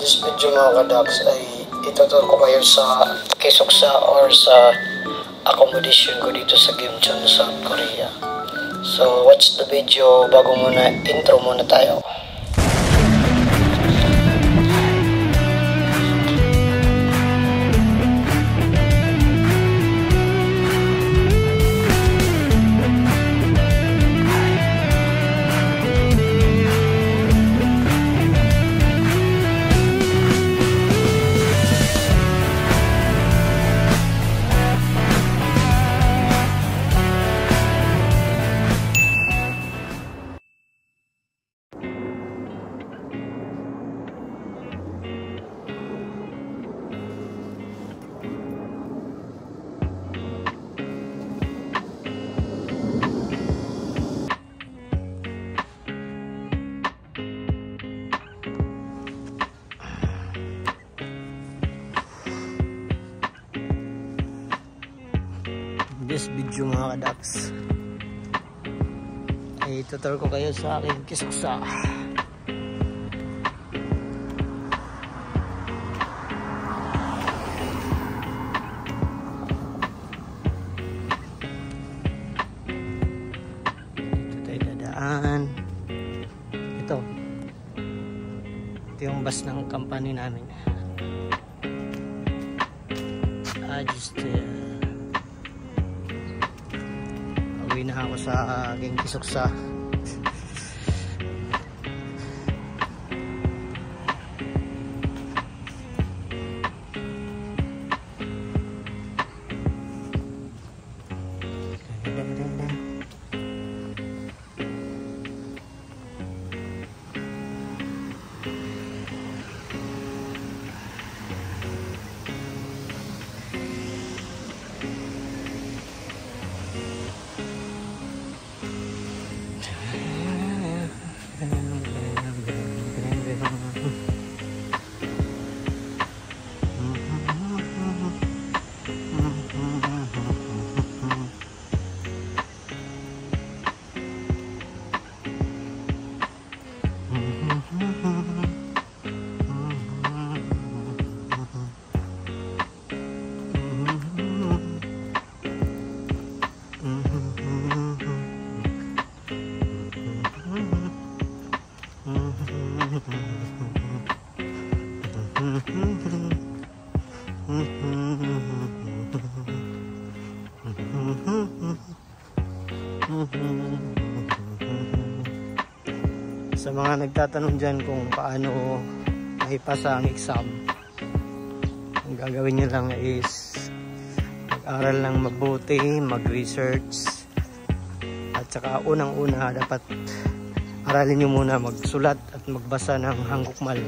This video mga kadags ay ituturo ko kayo sa Kisoksa or sa accommodation ko dito sa Gimcheon, South Korea. So watch the video. Bago muna, intro muna tayo. This video mga kadags ay tuturo ko kayo sa aking Kisoksa. Dito tayo dadaan. Ito yung bus ng company namin. Uwi na ako sa aking Kisoksa. Sa mga nagtatanong dyan kung paano maipasa ang exam, ang gagawin nyo lang is mag-aral lang mabuti, mag-research, at saka unang-una dapat aralin nyo muna magsulat at magbasa ng Hangukmal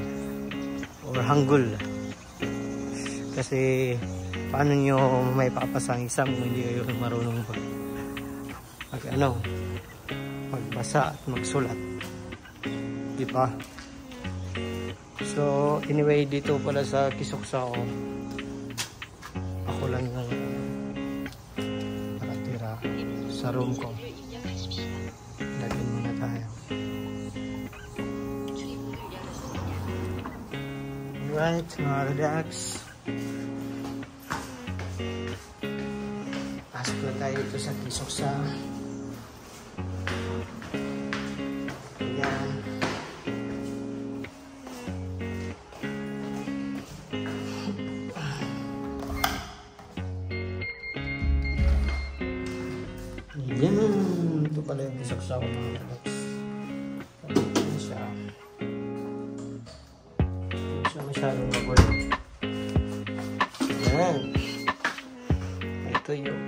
or Hangul. Kasi paano nyo may papasa ang exam kung hindi kayo marunong magbasa at magsulat, diba? So anyway, dito pala sa Kisoksa ko, ako lang yung nakatira sa room ko. Lagyan muna tayo. Alright mga kadags, pasok na tayo dito sa Kisoksa. Ayan. Ayan. Ito pala yung Kisoksa ko mga kadags. Ayan siya. Hindi siya masyadong magulo. Ayan. Ito yung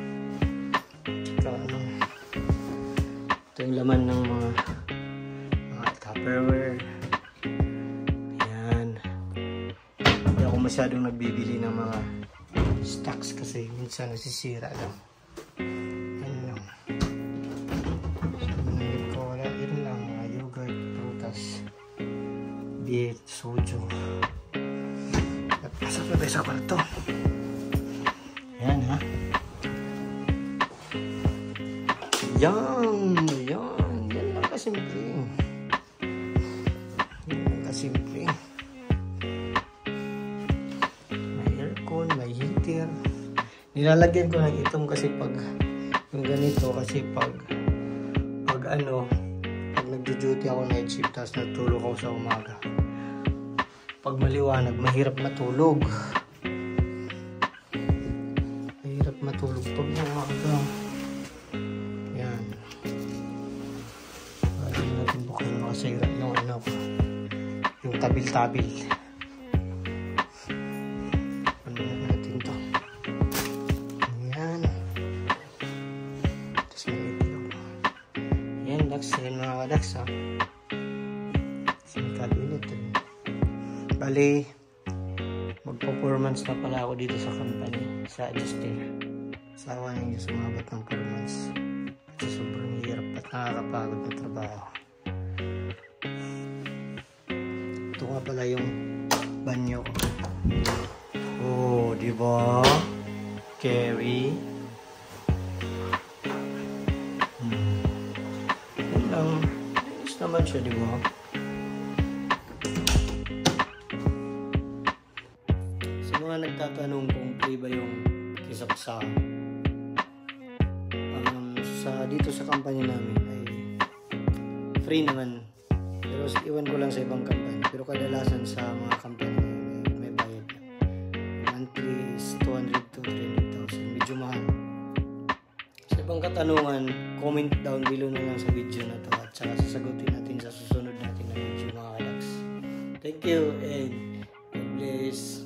ito yung laman ng mga Tupperware. Ayan. Hindi ako masyadong nagbibili ng mga stocks kasi minsan nasisira lang. Ano lang. Nangyayari ko wala. Yun lang. Mga yogurt, prutas, beer, soju. At pasok na tayo sa kwarto. Ayan ha. Yan lang kasimple. Yan lang kasimple. Nilalagyan ko ng itom kasi pag yung ganito, kasi pag nagjo-duty ako night shift tapos natulog ako sa umaga. Pag maliwanag, mahirap matulog. Mahirap matulog pag umaga. Yan. Para natin buksan makasira yung yung tabil-tabil. Ano natin to? Yan. Tapos maliligaw. Yan, Dax. Yan mga ka-Dax, ha. Kasi kabinet, Bali, mag-performance na pala ako dito sa company, sa adjuster. Sawa na yung sumabot ng 4 months. Kasi sobrang hirap at nakakapagod na trabaho. Ito nga pala yung banyo ko. Oh, diba? Carry. Yan lang. Ayos naman siya, diba? Nagtatanong kung free ba yung kisapsa. Dito sa company namin ay free naman. Pero iwan ko lang sa ibang company. Pero kadalasan sa mga company may bayad. Monthly is 200 to 300,000. Medyo mahal. Sa ibang katanungan, comment down below na lang sa video na to at saka sasagutin natin sa susunod natin na video mga ka-Dax. Thank you and God bless.